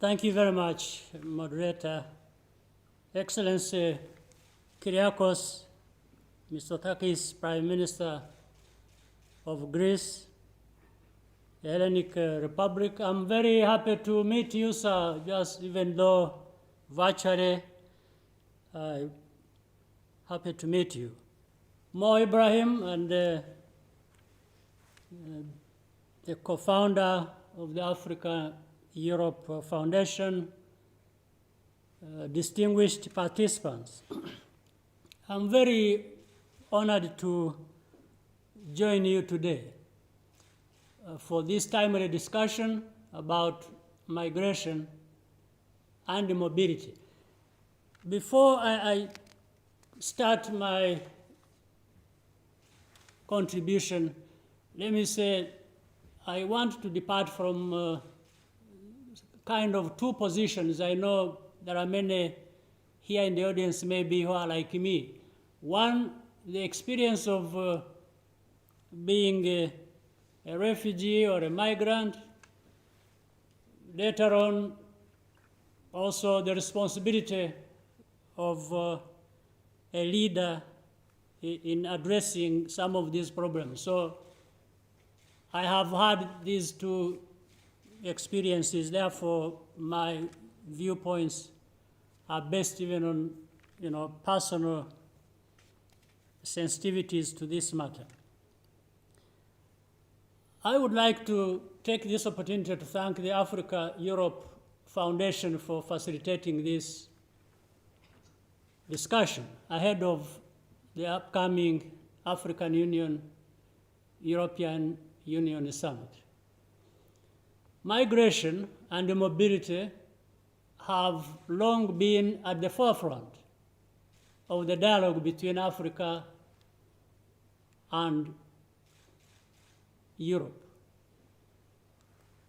Thank you very much, Moderator. Excellency Kyriakos Mitsotakis, Prime Minister of Greece, the Hellenic Republic. I'm very happy to meet you, sir, just even though virtually, happy to meet you. Mo Ibrahim, and the co-founder of the Africa Europe Foundation, distinguished participants. I'm very honored to join you today for this timely discussion about migration and mobility. Before I start my contribution, let me say I want to depart from kind of two positions. I know there are many here in the audience maybe who are like me. One, the experience of being a refugee or a migrant. Later on, also the responsibility of a leader in addressing some of these problems. So I have had these two experiences, therefore my viewpoints are based even on personal sensitivities to this matter. I would like to take this opportunity to thank the Africa Europe Foundation for facilitating this discussion ahead of the upcoming African Union, European Union Summit. Migration and mobility have long been at the forefront of the dialogue between Africa and Europe.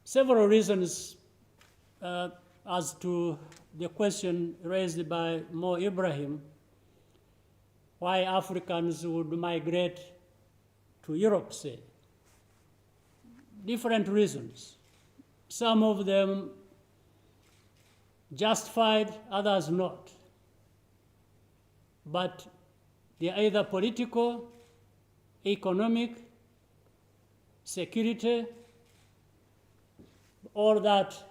Several reasons as to the question raised by Mo Ibrahim, why Africans would migrate to Europe, say. Different reasons. Some of them justified, others not. But they are either political, economic, security, all that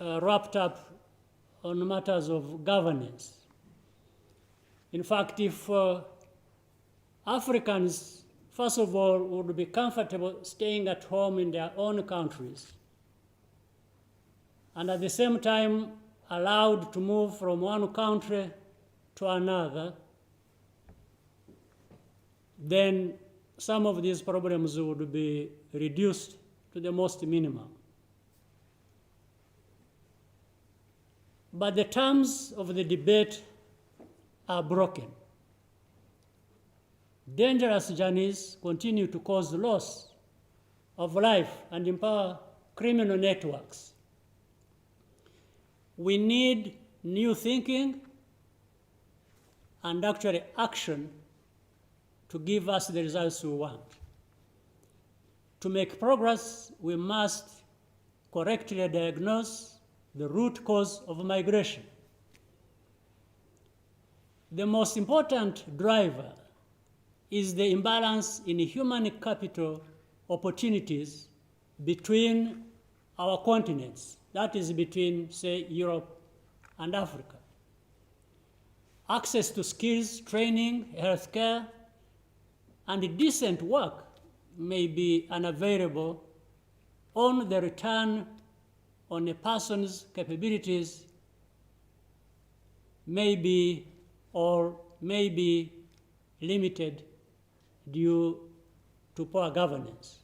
wrapped up on matters of governance. In fact, if Africans, first of all, would be comfortable staying at home in their own countries, and at the same time allowed to move from one country to another, then some of these problems would be reduced to the most minimum. But the terms of the debate are broken. Dangerous journeys continue to cause loss of life and empower criminal networks. We need new thinking and actually action to give us the results we want. To make progress, we must correctly diagnose the root cause of migration. The most important driver is the imbalance in human capital opportunities between our continents, that is between, say, Europe and Africa. Access to skills, training, healthcare, and decent work may be unavailable on the return on a person's capabilities may be limited due to poor governance.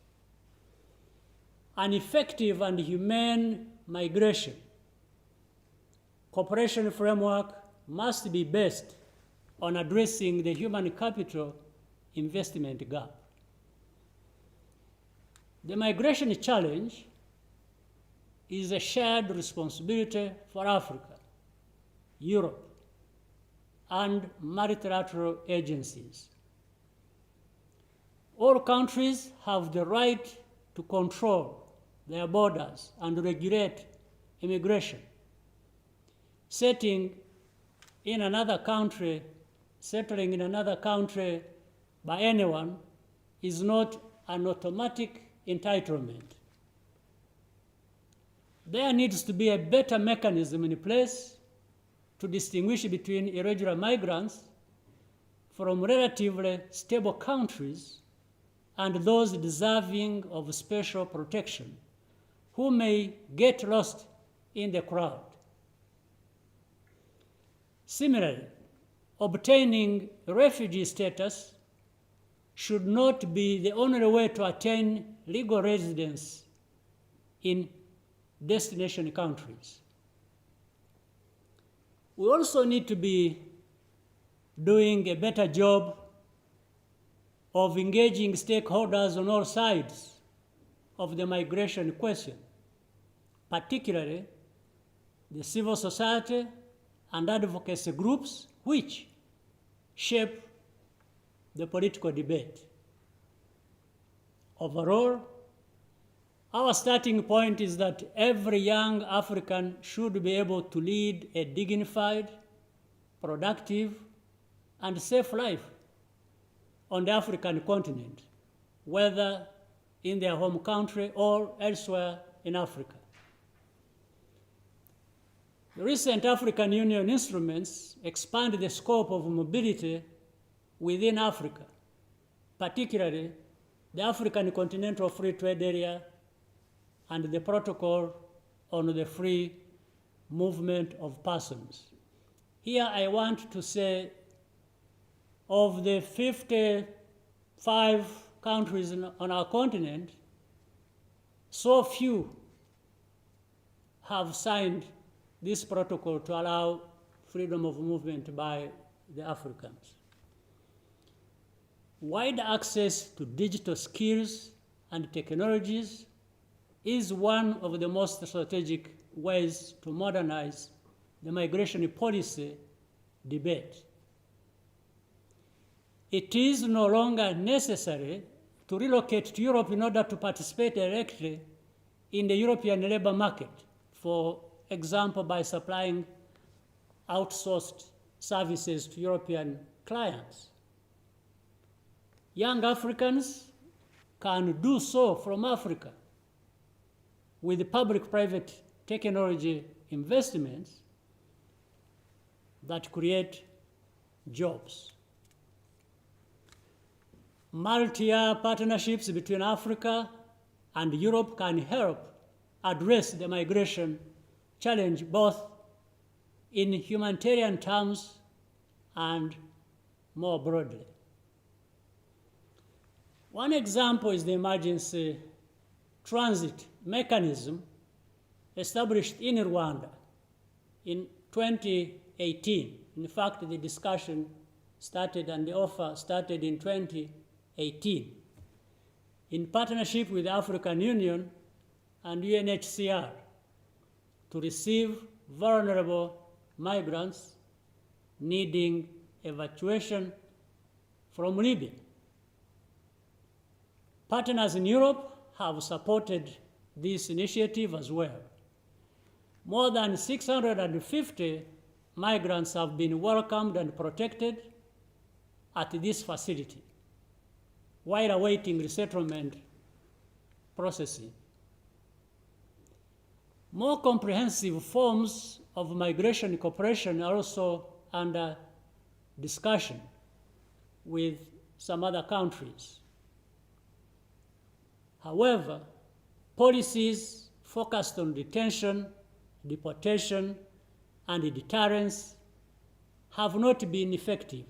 An effective and humane migration cooperation framework must be based on addressing the human capital investment gap. The migration challenge is a shared responsibility for Africa, Europe, and multilateral agencies. All countries have the right to control their borders and regulate immigration. Settling in another country by anyone is not an automatic entitlement. There needs to be a better mechanism in place to distinguish between irregular migrants from relatively stable countries and those deserving of special protection who may get lost in the crowd. Similarly, obtaining refugee status should not be the only way to attain legal residence in destination countries. We also need to be doing a better job of engaging stakeholders on all sides of the migration question, particularly the civil society and advocacy groups which shape the political debate. Overall, our starting point is that every young African should be able to lead a dignified, productive, and safe life on the African continent, whether in their home country or elsewhere in Africa. The recent African Union instruments expand the scope of mobility within Africa, particularly the African Continental Free Trade Area and the Protocol on the Free Movement of Persons. Here I want to say, of the 55 countries on our continent, so few have signed this protocol to allow freedom of movement by the Africans. Wide access to digital skills and technologies is one of the most strategic ways to modernize the migration policy debate. It is no longer necessary to relocate to Europe in order to participate directly in the European labor market, for example, by supplying outsourced services to European clients. Young Africans can do so from Africa with public-private technology investments that create jobs. Multi-year partnerships between Africa and Europe can help address the migration challenge both in humanitarian terms and more broadly. One example is the emergency transit mechanism established in Rwanda in 2018. In fact, the discussion started and the offer started in 2018 in partnership with the African Union and UNHCR to receive vulnerable migrants needing evacuation from Libya. Partners in Europe have supported this initiative as well. More than 650 migrants have been welcomed and protected at this facility while awaiting resettlement processing. More comprehensive forms of migration cooperation are also under discussion with some other countries. However, policies focused on detention, deportation, and deterrence have not been effective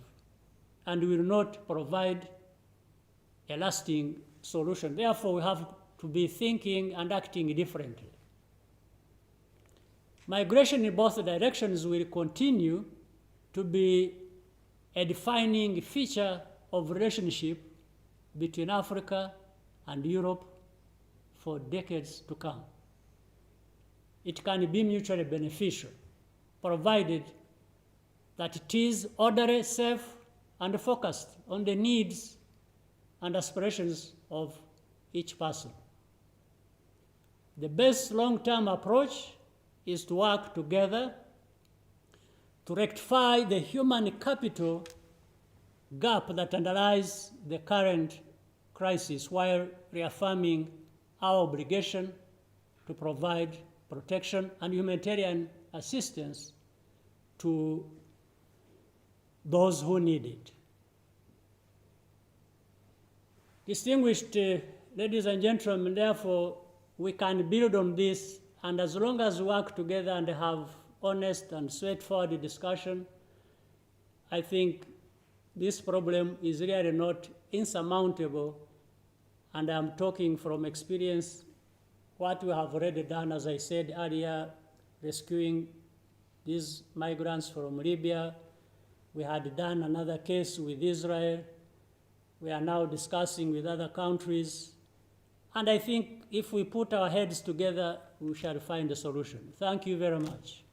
and will not provide a lasting solution. Therefore, we have to be thinking and acting differently. Migration in both directions will continue to be a defining feature of relationship between Africa and Europe for decades to come. It can be mutually beneficial, provided that it is orderly, safe, and focused on the needs and aspirations of each person. The best long-term approach is to work together to rectify the human capital gap that underlies the current crisis while reaffirming our obligation to provide protection and humanitarian assistance to those who need it. Distinguished ladies and gentlemen, therefore, we can build on this, and as long as we work together and have honest and straightforward discussion, I think this problem is really not insurmountable, and I'm talking from experience. What we have already done, as I said earlier, rescuing these migrants from Libya. We had done another case with Israel. We are now discussing with other countries. And I think if we put our heads together, we shall find a solution. Thank you very much.